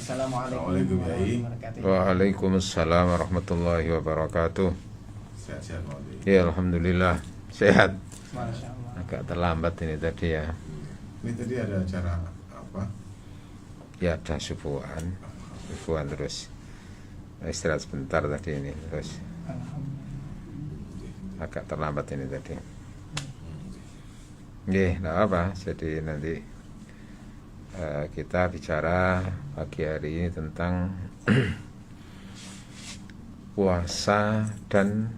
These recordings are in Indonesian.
Assalamualaikum warahmatullahi wabarakatuh. Waalaikumsalam warahmatullahi wabarakatuh. Sehat-sehat Maulid. Ya alhamdulillah sehat. Masya Allah. Agak terlambat ini tadi ya. Ini tadi ada acara apa? Ya ada subuhan terus istirahat sebentar tadi ini terus agak terlambat ini tadi. Nggih, enggak apa. Jadi nanti kita bicara pagi hari ini tentang puasa dan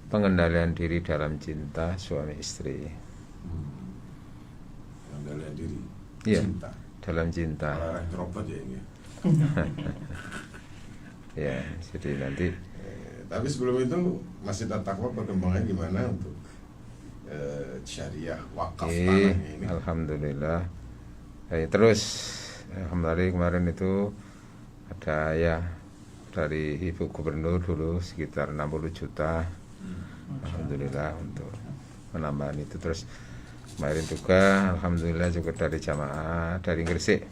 pengendalian diri dalam cinta suami istri. Pengendalian diri. Iya, Cinta. dalam cinta. Orang introvert ya ini. Ya, jadi nanti. Tapi sebelum itu Masjid At-Taqwa perkembangan gimana untuk syariah wakaf tanahnya ini? Alhamdulillah. Terus alhamdulillah kemarin itu ada ya dari Ibu Gubernur dulu sekitar 60 juta. Alhamdulillah untuk penambahan itu. Terus kemarin juga alhamdulillah juga dari jamaah dari Gresik.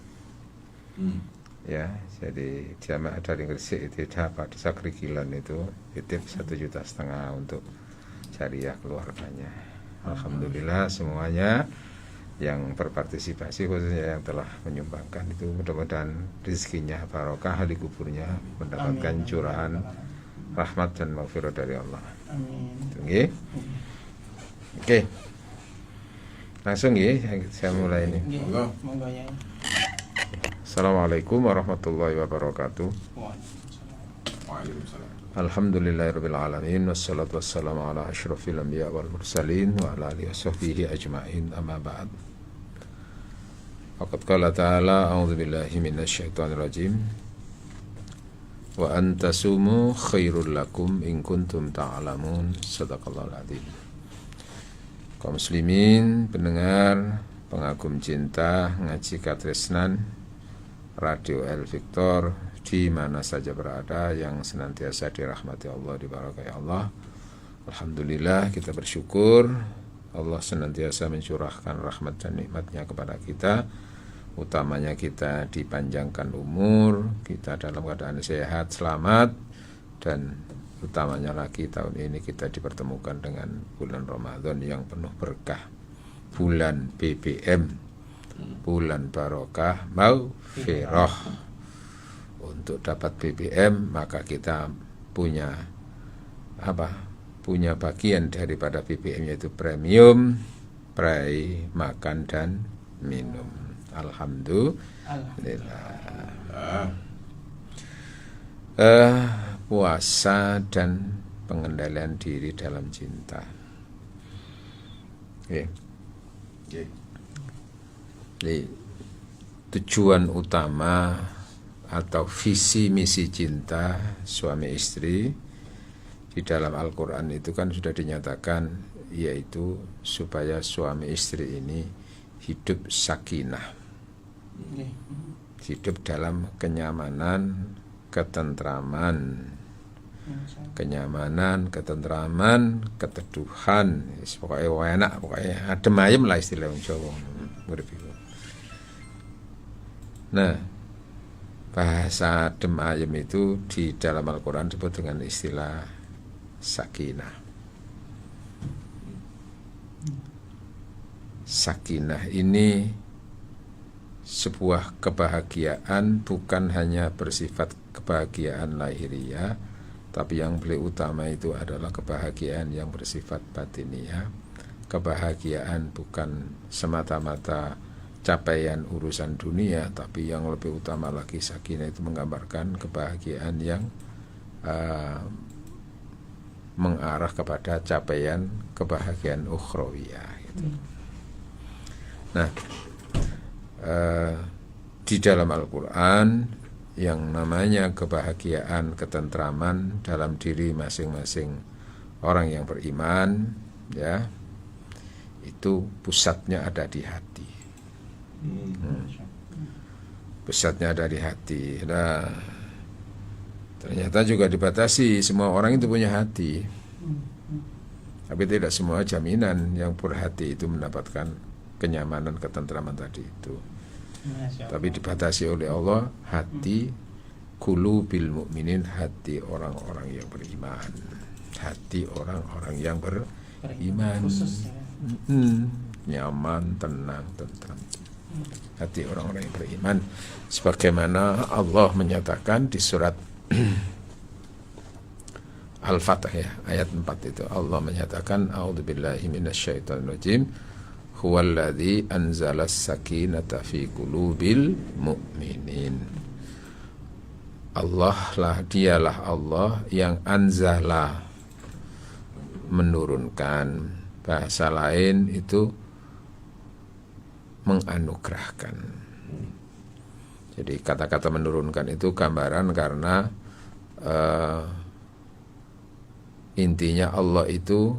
Ya, jadi jamaah dari Gresik itu dapat desa Krigilan itu titip 1,5 juta untuk syariah keluarganya. Alhamdulillah semuanya yang berpartisipasi khususnya yang telah menyumbangkan itu mudah-mudahan rezekinya barokah, di kuburnya mendapatkan curahan rahmat dan maghfirah dari Allah. Amin. Oke. Langsung ya saya mulai ini. Monggo. Assalamualaikum warahmatullahi wabarakatuh. Waalaikumsalam. Alhamdulillahirabbil alamin wassalatu wassalamu ala asyrofil anbiya wal mursalin wa ala alihi washabbihi ajmain amma ba'd. Faqad qala ta'ala a'udzu billahi minasyaitonir rajim. Wa antasumu khairul lakum in kuntum ta'lamun. Shadaqallahul adzim. Kaum muslimin, pendengar, pengagum cinta, ngaji katresnan Radio El Victor di mana saja berada yang senantiasa dirahmati Allah, diberkahi Allah. Alhamdulillah kita bersyukur Allah senantiasa mencurahkan rahmat dan nikmatnya kepada kita. Utamanya kita dipanjangkan umur, kita dalam keadaan sehat, selamat, dan utamanya lagi tahun ini kita dipertemukan dengan bulan Ramadan yang penuh berkah, bulan BBM, bulan barokah, maghfirah. Untuk dapat BBM maka kita punya punya bagian daripada BBM yaitu premium, pray, makan dan minum. Alhamdulillah. Puasa dan pengendalian diri dalam cinta. Jadi, tujuan utama atau visi misi cinta suami istri di dalam Al-Quran itu kan sudah dinyatakan, yaitu supaya suami istri ini hidup sakinah, hidup dalam kenyamanan, ketentraman, keteduhan, pokoknya enak, pokoknya adem ayem lah istilah Jawa. Nah, bahasa adem ayem itu di dalam Al-Quran disebut dengan istilah sakinah. Sakinah ini sebuah kebahagiaan, bukan hanya bersifat kebahagiaan lahiriah, tapi yang paling utama itu adalah kebahagiaan yang bersifat batiniah. Kebahagiaan bukan semata-mata capaian urusan dunia, tapi yang lebih utama lagi sakinah itu menggambarkan kebahagiaan yang mengarah kepada capaian kebahagiaan ukhrawiyah gitu. Nah, di dalam Al-Quran yang namanya kebahagiaan, ketentraman dalam diri masing-masing orang yang beriman, ya, itu pusatnya ada di hati. Pusatnya ada di hati. Nah, ternyata juga dibatasi, semua orang itu punya hati, tapi tidak semua jaminan yang berhati itu mendapatkan kenyamanan, ketentraman tadi itu. Tapi dibatasi oleh Allah hati qulubil mu'minin, hati orang-orang yang beriman. Hati orang-orang yang beriman. Khusus ya. Nyaman, tenang, tentram. Hati orang-orang yang beriman, sebagaimana Allah menyatakan di surat Al-Fatah ya, ayat 4 itu Allah menyatakan a'udzubillahi minasyaitonirrajim huwallazi anzalas sakinata fi qulubil mu'minin. Allah lah, dialah Allah yang anzala, menurunkan. Bahasa lain itu menganugerahkan. Jadi kata-kata menurunkan itu gambaran karena intinya Allah itu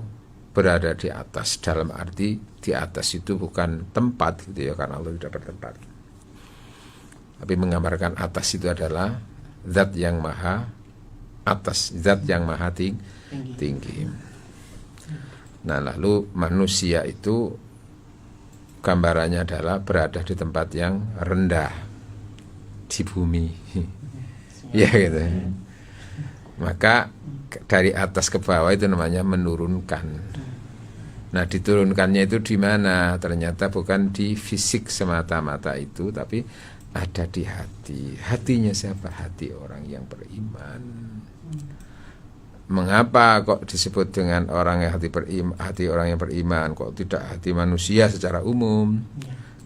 berada di atas, dalam arti di atas itu bukan tempat gitu ya, karena Allah tidak bertempat. Tapi menggambarkan atas itu adalah zat yang maha atas, zat yang maha tinggi. Nah, lalu manusia itu gambarannya adalah berada di tempat yang rendah di bumi. Ya gitu. Maka dari atas ke bawah itu namanya menurunkan. Nah, diturunkannya itu di mana? Ternyata bukan di fisik semata-mata itu, tapi ada di hati. Hatinya siapa? Hati orang yang beriman. Mengapa kok disebut dengan orang yang hati orang yang beriman, kok tidak hati manusia secara umum?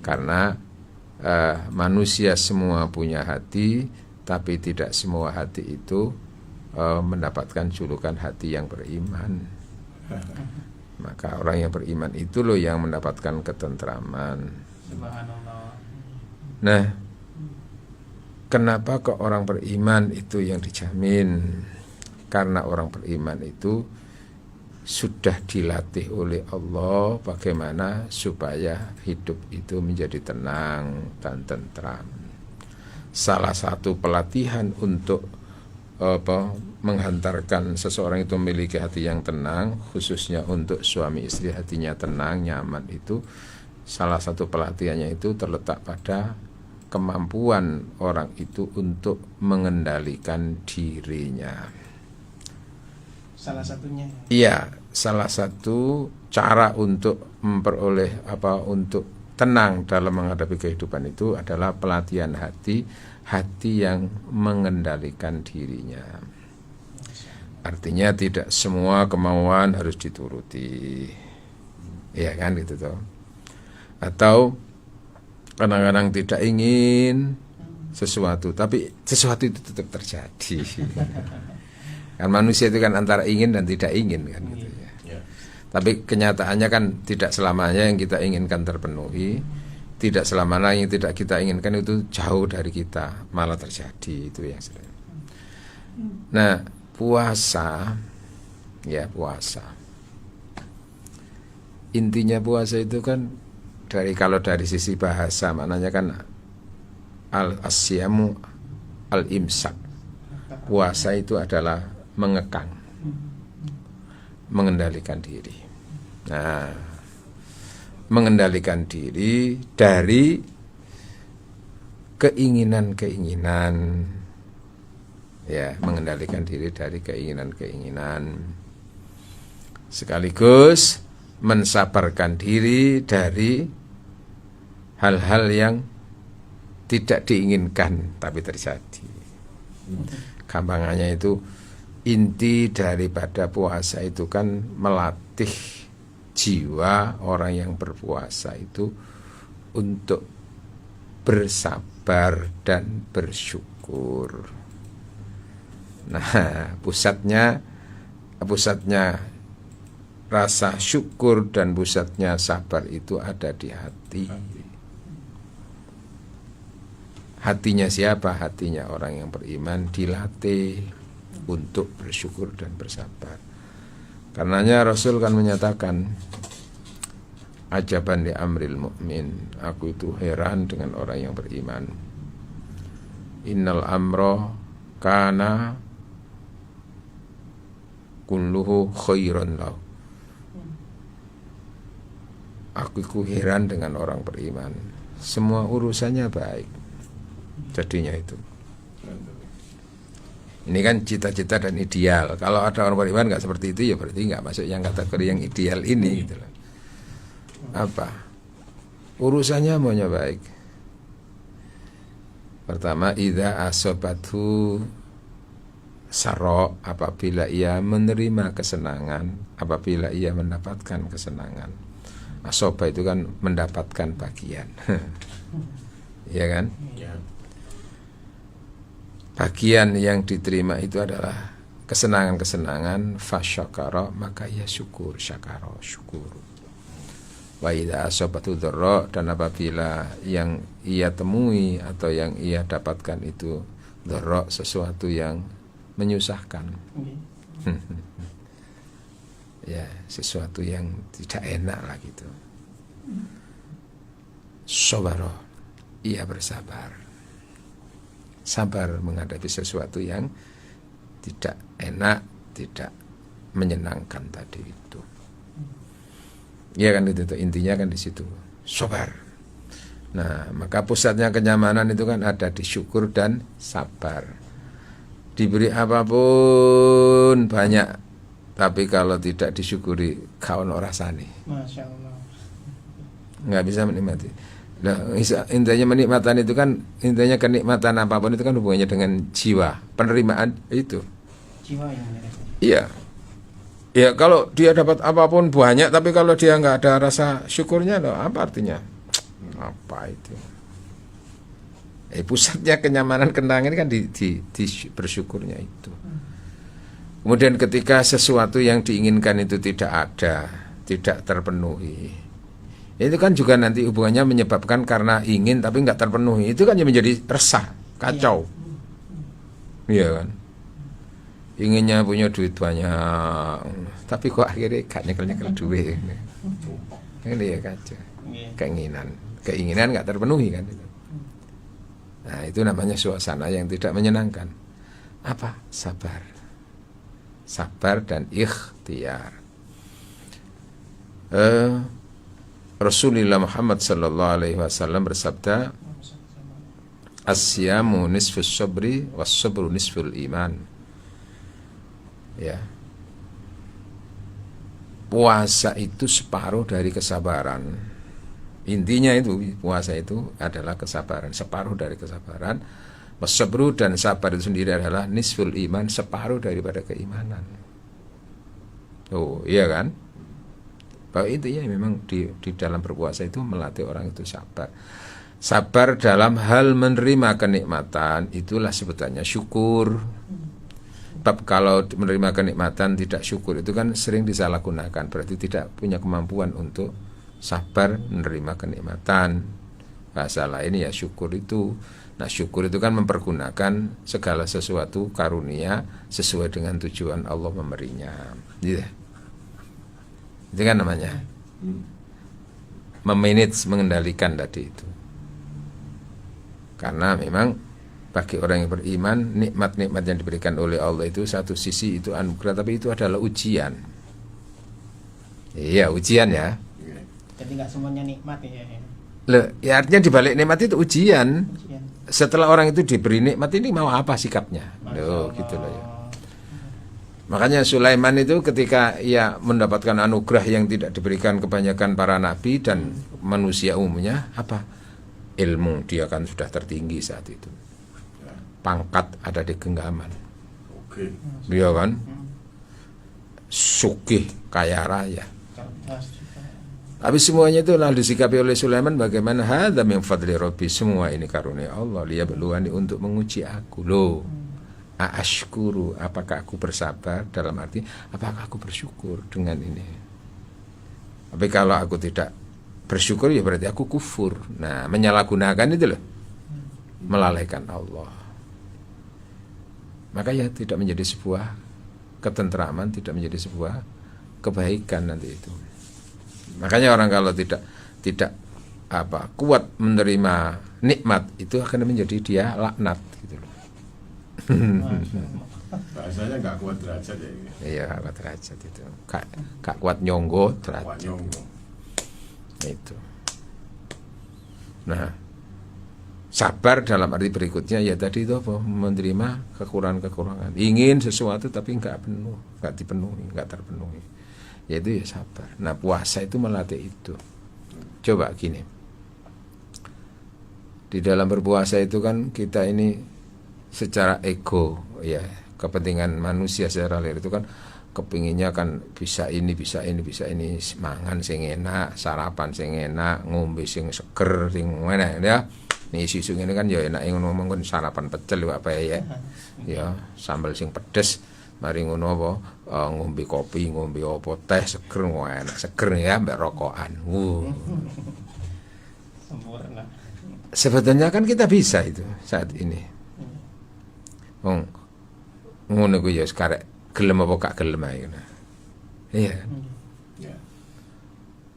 Karena manusia semua punya hati, tapi tidak semua hati itu mendapatkan julukan hati yang beriman. Maka orang yang beriman itu loh yang mendapatkan ketentraman. Subhanallah. Nah, kenapa kok orang beriman itu yang dijamin? Karena orang beriman itu sudah dilatih oleh Allah bagaimana supaya hidup itu menjadi tenang dan tentram. Salah satu pelatihan untuk menghantarkan seseorang itu memiliki hati yang tenang, khususnya untuk suami istri hatinya tenang, nyaman, itu salah satu pelatihannya itu terletak pada kemampuan orang itu untuk mengendalikan dirinya. Salah satunya. Iya, salah satu cara untuk memperoleh untuk tenang dalam menghadapi kehidupan itu adalah pelatihan hati yang mengendalikan dirinya. Artinya tidak semua kemauan harus dituruti. Iya kan gitu toh. Atau kadang-kadang tidak ingin sesuatu, tapi sesuatu itu tetap terjadi. Kan manusia itu kan antara ingin dan tidak ingin kan gitu ya. Tapi kenyataannya kan tidak selamanya yang kita inginkan terpenuhi, tidak selamanya yang tidak kita inginkan itu jauh dari kita, malah terjadi, itu yang sering. Nah, puasa intinya puasa itu kan kalau dari sisi bahasa maknanya kan al-asyamu al-imsak. Puasa itu adalah mengekang, mengendalikan diri. Nah, mengendalikan diri dari keinginan-keinginan, ya, mengendalikan diri dari keinginan-keinginan, sekaligus mensabarkan diri dari hal-hal yang tidak diinginkan tapi terjadi. Gampangannya itu, inti daripada puasa itu kan melatih jiwa orang yang berpuasa itu untuk bersabar dan bersyukur. Nah, pusatnya rasa syukur dan pusatnya sabar itu ada di hati. Hatinya siapa? Hatinya orang yang beriman dilatih untuk bersyukur dan bersabar. Karenanya Rasul kan menyatakan, ajaban li amril mu'min, aku itu heran dengan orang yang beriman. Innal amro kana kulluhu khairan lahu. Aku heran dengan orang beriman. semua urusannya baik. Jadinya itu. Ini kan cita-cita dan ideal. Kalau ada orang beriman nggak seperti itu, ya berarti nggak masuk yang kategori yang ideal ini. Gitu loh. Apa? Urusannya maunya baik. Pertama, idza asobatu sarok, apabila ia menerima kesenangan, apabila ia mendapatkan kesenangan. Asoba itu kan mendapatkan bagian. Ya kan? Ya. Bagian yang diterima itu adalah kesenangan-kesenangan, fasyakara, maka ia syukur, syakara, syukur. Wa idza asabatu dharra, dan apabila yang ia temui atau yang ia dapatkan itu dharra, sesuatu yang menyusahkan. Ya, sesuatu yang tidak enak lah gitu. Sabara, ia bersabar. Sabar menghadapi sesuatu yang tidak enak, tidak menyenangkan tadi itu. Ya kan itu intinya kan di situ. Sabar. Nah, maka pusatnya kenyamanan itu kan ada di syukur dan sabar. Diberi apapun banyak, tapi kalau tidak disyukuri kau ono rasane. Masya Allah. Nggak bisa menikmati. Nah, intinya menikmatan itu kan, intinya kenikmatan apapun itu kan hubungannya dengan jiwa, penerimaan itu. Jiwa yang menyerah. Iya. Ya kalau dia dapat apapun banyak, tapi kalau dia nggak ada rasa syukurnya, loh, apa artinya? Apa itu? Pusatnya kenyamanan kenang ini kan di bersyukurnya itu. Kemudian ketika sesuatu yang diinginkan itu tidak ada, tidak terpenuhi, itu kan juga nanti hubungannya menyebabkan karena ingin tapi nggak terpenuhi, itu kan menjadi resah, kacau. Iya kan? Inginnya punya duit banyak, tapi kok akhirnya gak nyekel-nyekel duit. Ini ya kacau. Keinginan nggak terpenuhi kan? Nah itu namanya suasana yang tidak menyenangkan. Apa? Sabar. Sabar dan ikhtiar. Rasulullah Muhammad sallallahu alaihi wasallam bersabda, "As-siyamu nisfus sabri was-sabru nisful iman." Ya. Puasa itu separuh dari kesabaran. Intinya itu puasa itu adalah kesabaran, separuh dari kesabaran. Was-sabru, dan sabar itu sendiri adalah nisful iman, separuh daripada keimanan. Oh, iya kan? Bahwa intinya memang di dalam berpuasa itu melatih orang itu sabar. Sabar dalam hal menerima kenikmatan, itulah sebutannya syukur. Bab kalau menerima kenikmatan tidak syukur itu kan sering disalahgunakan, berarti tidak punya kemampuan untuk sabar menerima kenikmatan. Bahasa lain ya syukur itu. Nah syukur itu kan mempergunakan segala sesuatu karunia sesuai dengan tujuan Allah memberinya. Gitu. Itu kan namanya memanage, mengendalikan tadi itu. Karena memang bagi orang yang beriman, nikmat-nikmat yang diberikan oleh Allah itu satu sisi itu anugerah, tapi itu adalah ujian. Iya, ujian ya. Jadi nggak semuanya nikmat ya. Loh, ya artinya dibalik nikmat itu ujian. Setelah orang itu diberi nikmat ini mau apa sikapnya? Loh, gitu loh ya. Makanya Sulaiman itu ketika ia mendapatkan anugerah yang tidak diberikan kebanyakan para nabi dan manusia umumnya, apa? Ilmu, dia kan sudah tertinggi saat itu. Pangkat ada di genggaman. Oke. Dia kan sugih, kaya raya. Tapi semuanya itu lalu disikapi oleh Sulaiman bagaimana hadza min fadli rabbi, semua ini karunia Allah, liyabluwani, untuk menguji aku. Loh, ashkuru, apakah aku bersabar, dalam arti apakah aku bersyukur dengan ini. Tapi kalau aku tidak bersyukur ya berarti aku kufur. Nah, menyalahgunakan itu loh, melalaikan Allah. Maka ya tidak menjadi sebuah ketentraman, tidak menjadi sebuah kebaikan nanti itu. Makanya orang kalau tidak kuat menerima nikmat itu akan menjadi dia laknat gitu loh. Bahasanya nggak kuat derajat ya. Iya, gak kuat derajat itu. Gak kuat nyonggo derajat. Kuat nyonggo. Itu. Nah, sabar dalam arti berikutnya ya tadi itu apa? Menerima kekurangan-kekurangan. Ingin sesuatu tapi enggak penuh, enggak dipenuhi, enggak terpenuhi. Yaitu ya sabar. Nah, puasa itu melatih itu. Coba gini. Di dalam berpuasa itu kan kita ini secara ego ya, kepentingan manusia secara lahir itu kan kepinginnya kan bisa ini, mangan sing enak, sarapan sing enak, ngombe sing seger, sing enak ya. Nih isu ini kan ya enak ngomong kan sarapan pecel apa ya. Ya, sambal sing pedes, mari ngono apa ngombe kopi, ngombe apa teh seger, enak seger ya mbak rokokan. Sempurna. Sebetulnya kan kita bisa itu saat ini. Ngono ku ya sekarang gelem apa gak gelem ae. Iya. Ya.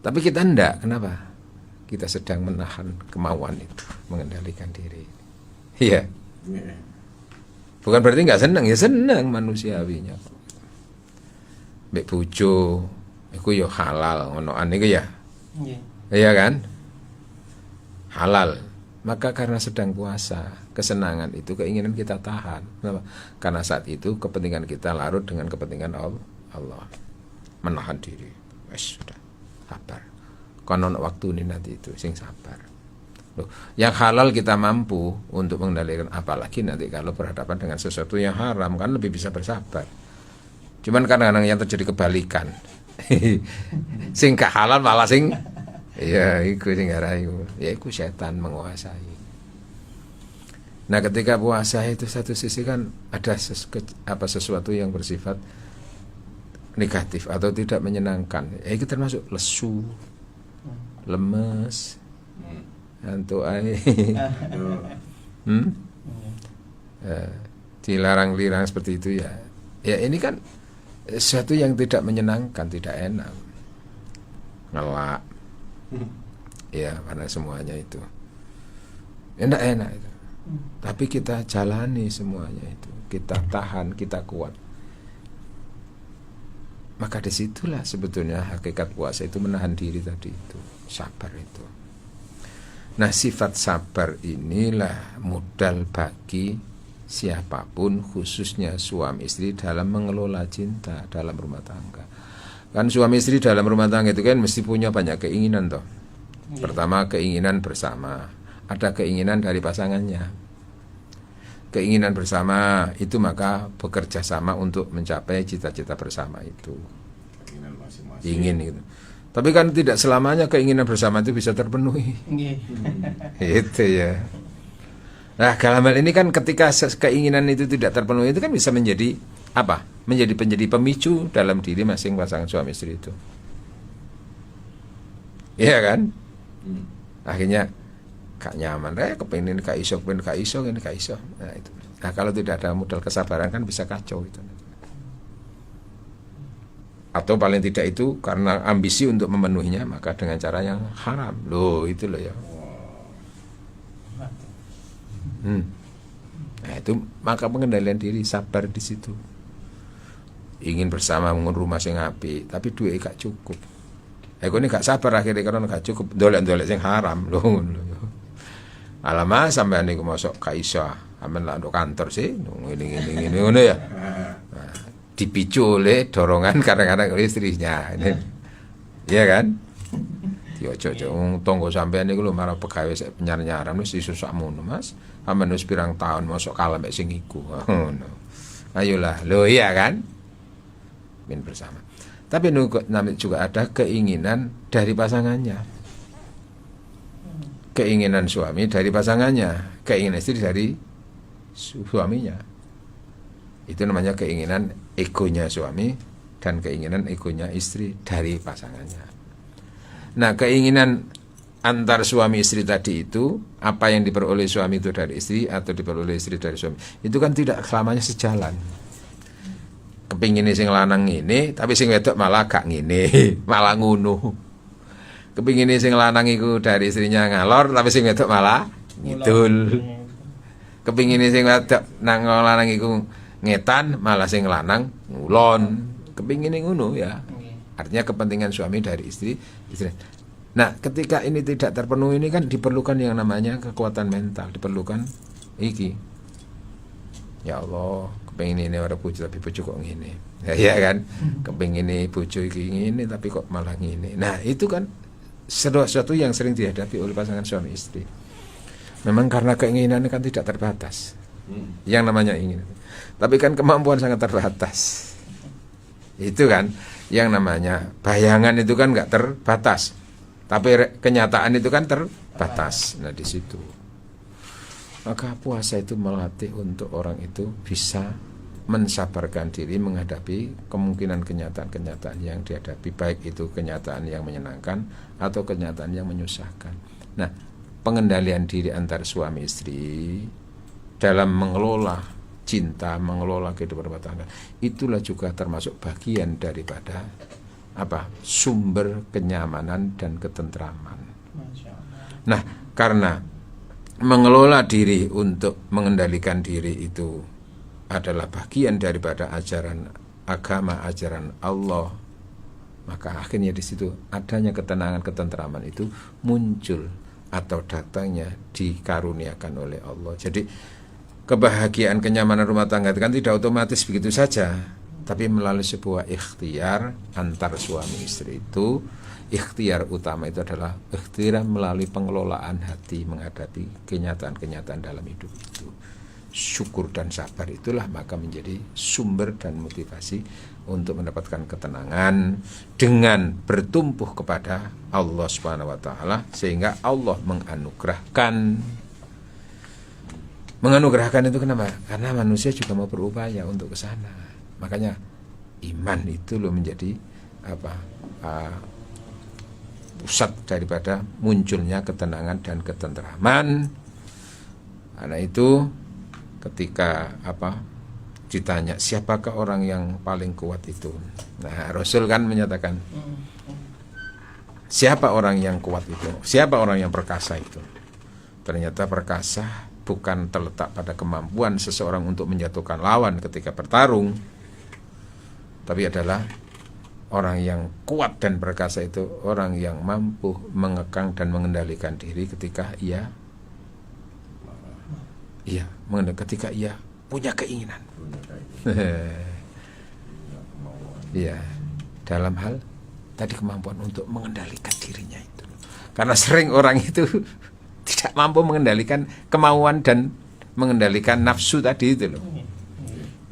Tapi kita enggak, kenapa? Kita sedang menahan kemauan itu, mengendalikan diri. Iya. Ya. Bukan berarti enggak senang, ya senang manusiawinya. Mbek bojo iku ya halal ngonoan niku ya. Nggih. Iya kan? Halal. Maka karena sedang puasa, kesenangan itu keinginan kita tahan. Kenapa? Karena saat itu kepentingan kita larut dengan kepentingan Allah. Menahan diri. Wes sudah. Sabar. Konon waktu ini nanti itu sing sabar. Loh, yang halal kita mampu untuk mengendalikan, apalagi nanti kalau berhadapan dengan sesuatu yang haram kan lebih bisa bersabar. Cuman kadang-kadang yang terjadi kebalikan. Sing gak halal malah sing ya, iku sing ngarayu. Ya iku setan menguasai. Nah, ketika puasa itu satu sisi kan ada sesuatu yang bersifat negatif atau tidak menyenangkan. Ya itu termasuk lesu, lemes, ngantuk ae. Dilarang-larang seperti itu ya. Ya ini kan sesuatu yang tidak menyenangkan, tidak enak. Ngelak. Ya, karena semuanya itu enak-enak itu. Tapi kita jalani semuanya itu. Kita tahan, kita kuat. Maka disitulah sebetulnya hakikat puasa itu menahan diri tadi itu. Sabar itu. Nah, sifat sabar inilah modal bagi siapapun, khususnya suami istri dalam mengelola cinta dalam rumah tangga. Kan suami istri dalam rumah tangga itu kan mesti punya banyak keinginan toh. Pertama keinginan bersama, ada keinginan dari pasangannya. Keinginan bersama itu maka bekerja sama untuk mencapai cita-cita bersama itu. Keinginan masing-masing. Ingin gitu. Tapi kan tidak selamanya keinginan bersama itu bisa terpenuhi. Nggih. Itu ya. Nah, dalam hal ini kan ketika keinginan itu tidak terpenuhi itu kan bisa menjadi apa? Menjadi pemicu dalam diri masing pasangan suami istri itu. Iya kan? Akhirnya gak nyaman, kepingin gak iso, ini gak iso. Nah itu. Nah kalau tidak ada modal kesabaran kan bisa kacau itu. Atau paling tidak itu karena ambisi untuk memenuhinya maka dengan cara yang haram. Loh itu loh ya. Nah itu maka pengendalian diri, sabar di situ. Ingin bersama mengun rumah sing apik, tapi duit gak cukup. Aku ini gak sabar akhirnya karena gak cukup dolek-dolek sing haram loh. Alamak sampean niku mosok gak iso. Amen lah untuk kantor sih, ngene ngono ya. Nah, dipicu oleh dorongan kadang-kadang oleh istrinya. Iya kan? Ojo-ojo tonggo sampean niku lho marang pegawai sik penyar-nyaran wis susahmu Mas. Amen wis pirang tahun mosok kalah mek sing iku. Ngono. Ayolah, lho iya kan? Min bersama. Tapi juga ada keinginan dari pasangannya. Keinginan suami dari pasangannya, keinginan istri dari suaminya. Itu namanya keinginan egonya suami dan keinginan egonya istri dari pasangannya. Nah, keinginan antar suami istri tadi itu, apa yang diperoleh suami itu dari istri atau diperoleh istri dari suami, itu kan tidak selamanya sejalan. Kepingin sing lanang ngene, tapi sing wedok malah gak ngene, malah ngono. Kepingin sing lanang iku dari istrinya ngalor, tapi sing wedok malah ngidul. Kepingin sing wedok nang lanang iku ngetan, malah sing lanang ngulon. Kepingin ngono ya. Artinya kepentingan suami dari istri. Nah, ketika ini tidak terpenuhi ini kan diperlukan yang namanya kekuatan mental, diperlukan iki. Ya Allah, kepengin ini ora bojo tapi bojo kok ngene. Ya, iya kan? Kepengin ini bojo iki ngene tapi kok malah ngene. Nah, itu kan sesuatu yang sering dihadapi oleh pasangan suami istri. Memang karena keinginannya kan tidak terbatas. Yang namanya ingin. Tapi kan kemampuan sangat terbatas. Itu kan yang namanya bayangan itu kan nggak terbatas. Tapi kenyataan itu kan terbatas. Nah, di situ. Maka puasa itu melatih untuk orang itu bisa mensabarkan diri menghadapi kemungkinan kenyataan-kenyataan yang dihadapi, baik itu kenyataan yang menyenangkan atau kenyataan yang menyusahkan. Nah, pengendalian diri antar suami istri dalam mengelola cinta, mengelola kehidupan rumah tangga, itulah juga termasuk bagian daripada sumber kenyamanan dan ketentraman. Nah, karena mengelola diri untuk mengendalikan diri itu adalah bagian daripada ajaran agama, ajaran Allah, maka akhirnya di situ adanya ketenangan, ketentraman itu muncul atau datangnya dikaruniakan oleh Allah. Jadi kebahagiaan, kenyamanan rumah tangga itu kan tidak otomatis begitu saja, tapi melalui sebuah ikhtiar antar suami istri itu. Ikhtiar utama itu adalah ikhtiar melalui pengelolaan hati menghadapi kenyataan-kenyataan dalam hidup itu. Syukur dan sabar itulah maka menjadi sumber dan motivasi untuk mendapatkan ketenangan dengan bertumpuh kepada Allah Subhanahu wa taala, sehingga Allah menganugerahkan itu kenapa? Karena manusia juga mau berupaya untuk ke sana. Makanya iman itu loh menjadi pusat daripada munculnya ketenangan dan ketentraman. Karena itu ketika ditanya siapakah orang yang paling kuat itu, nah Rasul kan menyatakan siapa orang yang kuat itu, siapa orang yang perkasa itu. Ternyata perkasa bukan terletak pada kemampuan seseorang untuk menjatuhkan lawan ketika bertarung, tapi adalah orang yang kuat dan perkasa itu orang yang mampu mengekang dan mengendalikan diri ketika ia punya keinginan. Iya, dalam hal tadi kemampuan untuk mengendalikan dirinya itu. Karena sering orang itu tidak mampu mengendalikan kemauan dan mengendalikan nafsu tadi itu loh.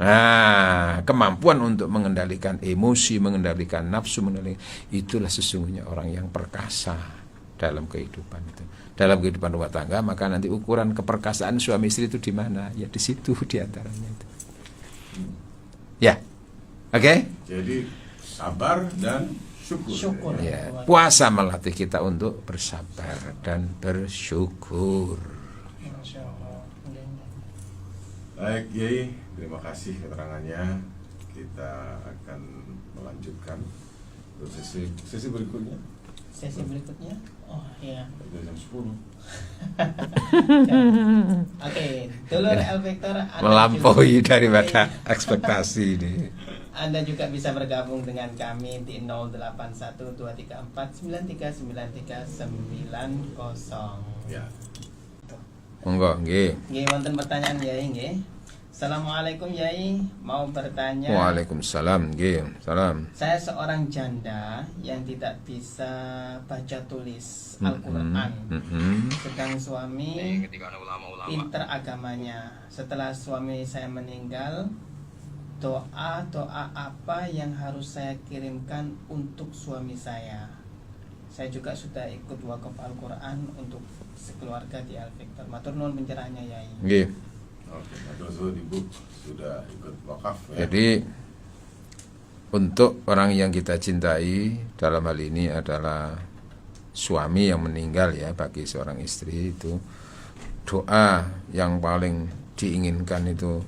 Nah, kemampuan untuk mengendalikan emosi, mengendalikan nafsu, itulah sesungguhnya orang yang perkasa dalam kehidupan itu. Dalam kehidupan rumah tangga, maka nanti ukuran keperkasaan suami istri itu di mana? Ya di situ diantaranya itu. Ya, oke? Jadi sabar dan syukur. Ya, puasa melatih kita untuk bersabar dan bersyukur. Baik, Yai, terima kasih keterangannya. Kita akan melanjutkan untuk sesi berikutnya. Sesi berikutnya, oh iya. Udah jam 10. Oke, dulur L Vector Melampaui daripada ekspektasi ini. Anda juga bisa bergabung dengan kami di 08123493939390. Ya. Monggo, nggih. Nggih, wonten pertanyaan Yai nggih. Assalamualaikum Yai, mau bertanya. Waalaikumsalam, nggih. Salam. Saya seorang janda yang tidak bisa baca tulis Al-Qur'an. Sedang suami pinter agamanya. Setelah suami saya meninggal, doa apa yang harus saya kirimkan untuk suami saya? Saya juga sudah ikut wakaf Al-Qur'an untuk sekeluarga di Al-Vector. Matur nuwun pencerahannya Yai. Nggih. Oke, matur Ibu sudah ikut wakaf ya. Jadi untuk orang yang kita cintai dalam hal ini adalah suami yang meninggal ya, bagi seorang istri itu doa yang paling diinginkan itu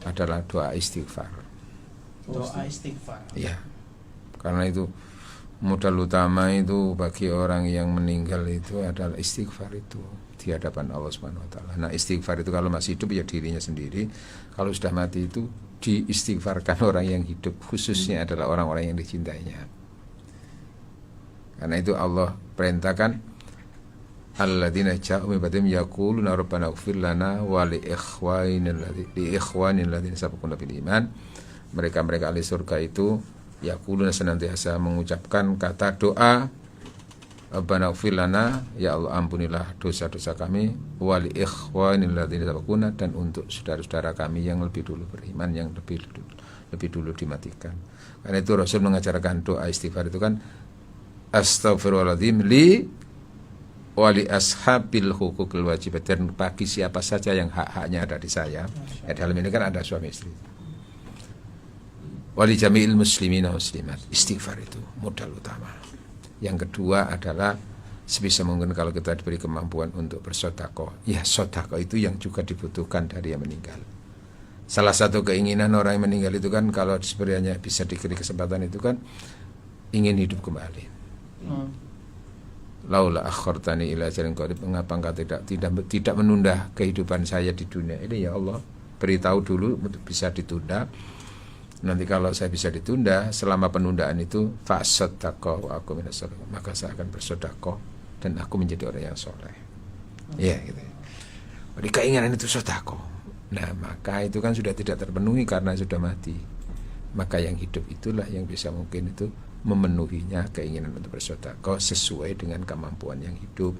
adalah doa istighfar. Doa istighfar. Ya. Karena itu modal utama itu bagi orang yang meninggal itu adalah istighfar itu di hadapan Allah Subhanahu wa taala. Nah, istighfar itu kalau masih hidup ya dirinya sendiri, kalau sudah mati itu diistighfarkan orang yang hidup, khususnya adalah orang-orang yang dicintainya. Karena itu Allah perintahkan alladzina ja'u min ba'dihim yaquluna rabbana ighfir lana wa li ikhwanina alladzina sabaquna bil iman. Mereka-mereka ahli surga itu yaquluna senantiasa mengucapkan kata doa rabbana ighfir lana, ya Allah ampunilah dosa-dosa kami, wa li ikhwanina alladzina sabaquna, dan untuk saudara-saudara kami yang lebih dulu beriman, yang lebih dulu dimatikan. Karena itu Rasul mengajarkan doa istighfar itu kan astaghfirullahaladzim li wali ashabil hukukil wajibat, dan bagi siapa saja yang hak-haknya ada di saya. Dalam ini kan ada suami istri. Wali jami'il muslimina muslimat. Istighfar itu modal utama. Yang kedua adalah sebisa mungkin kalau kita diberi kemampuan untuk bersedekah, ya sedekah itu yang juga dibutuhkan dari yang meninggal. Salah satu keinginan orang yang meninggal itu kan, kalau sebenarnya bisa diberi kesempatan itu kan ingin hidup kembali. Laula akhartani ila ajalin qarib, mengapa engkau tidak menunda kehidupan saya di dunia ini, ya Allah, beritahu dulu bisa ditunda. Nanti kalau saya bisa ditunda, selama penundaan itu fasadaqah wa aku minas sholihin, maka saya akan bersedekah dan aku menjadi orang yang soleh. Ya gitu. Jadi keinginan itu sedekah. Nah, maka itu kan sudah tidak terpenuhi karena sudah mati. Maka yang hidup itulah yang bisa mungkin itu memenuhinya keinginan untuk bersedekah sesuai dengan kemampuan yang hidup.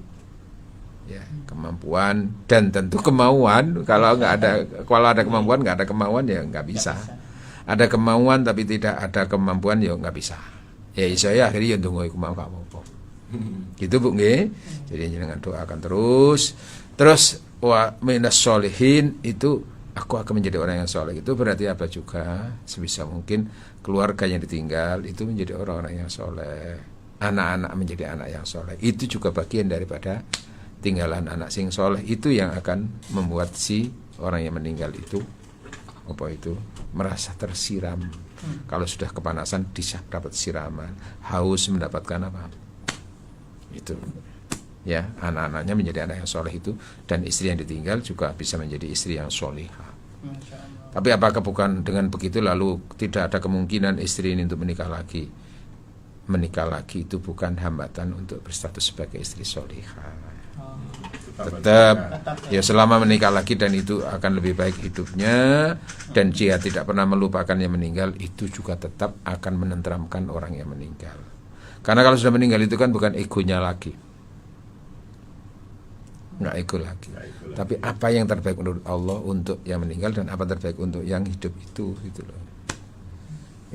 Ya, kemampuan dan tentu kemauan. Kalau ada kemampuan nggak ada kemauan ya nggak bisa. Ada kemauan tapi tidak ada kemampuan ya nggak bisa. Ya saya akhirnya yang tunggu mau nggak apa-apa. Gitu Bu nggih. Jadi jangan doakan terus wa minas sholihin, itu aku akan menjadi orang yang soleh. Itu berarti apa juga, sebisa mungkin keluarga yang ditinggal itu menjadi orang-orang yang soleh, anak-anak menjadi anak yang soleh. Itu juga bagian daripada tinggalan anak sing soleh, itu yang akan membuat si orang yang meninggal itu merasa tersiram. Kalau sudah kepanasan dapat siraman, haus mendapatkan apa itu. Ya, anak-anaknya menjadi anak yang soleh itu, dan istri yang ditinggal juga bisa menjadi istri yang solihah. Tapi apakah bukan dengan begitu lalu tidak ada kemungkinan istri ini untuk menikah lagi? Menikah lagi itu bukan hambatan untuk berstatus sebagai istri solihah. Tetap ya, selama menikah lagi dan itu akan lebih baik hidupnya, dan jika tidak pernah melupakan yang meninggal, itu juga tetap akan menenteramkan orang yang meninggal. Karena kalau sudah meninggal itu kan bukan egonya lagi, nggak ego lagi. Tapi apa yang terbaik menurut Allah untuk yang meninggal dan apa terbaik untuk yang hidup itu, gitu loh.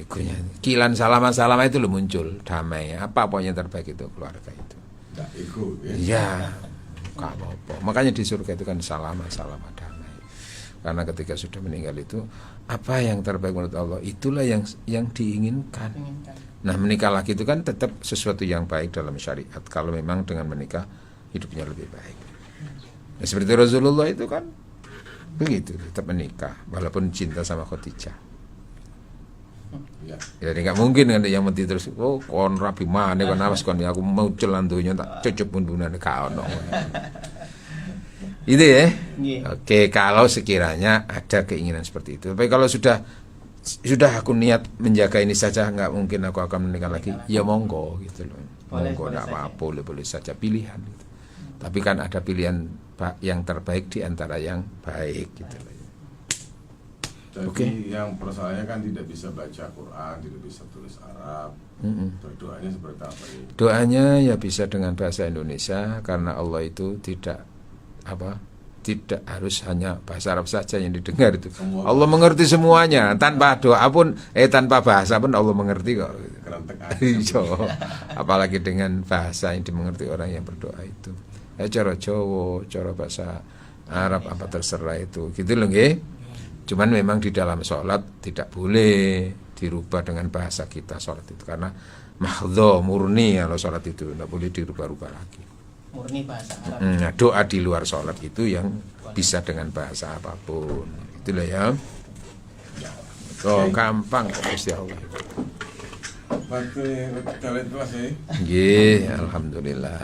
Egonya kilan salama itu loh muncul damai. Apa yang terbaik itu keluarga itu. Nggak ego ya. Ya, nggak apa-apa. Makanya di surga itu kan salama damai. Karena ketika sudah meninggal itu apa yang terbaik menurut Allah itulah yang diinginkan. Nah, menikah lagi itu kan tetap sesuatu yang baik dalam syariat. Kalau memang dengan menikah hidupnya lebih baik. Nah, seperti Rasulullah itu kan begitu, tetap menikah walaupun cinta sama Khadijah. Ya. Jadi nggak mungkin kan yang mati terus, kon rapi mana kon awas kon aku mau celan dunia tak cucup pundunan kau no. Itu ya. Oke, kalau sekiranya ada keinginan seperti itu. Tapi kalau sudah aku niat menjaga ini saja, nggak mungkin aku akan menikah lagi. Ya monggo gitu loh. Monggo nggak apa-apa, boleh saja pilihan. Gitu. Tapi kan ada pilihan yang terbaik di antara yang baik gitu loh. Jadi yang persoalannya kan tidak bisa baca Quran, tidak bisa tulis Arab. Doanya seperti apa ini? Doanya ya bisa dengan bahasa Indonesia, karena Allah itu tidak harus hanya bahasa Arab saja yang didengar itu. Allah mengerti semuanya, tanpa doa pun tanpa bahasa pun Allah mengerti kok. Apalagi dengan bahasa yang dimengerti orang yang berdoa itu. Cara Jawa, cara bahasa Arab apa terserah itu. Gitu loh nggih. Cuman memang di dalam sholat tidak boleh dirubah dengan bahasa kita sholat itu, karena mahdho murni kalau sholat itu tidak boleh dirubah-rubah lagi. Murni bahasa Arab. Nah, doa di luar sholat itu yang bisa dengan bahasa apapun. Itulah ya. Oh, gampang kok Gusti Allah. Waktu kalian kelas ya. Nggih, alhamdulillah.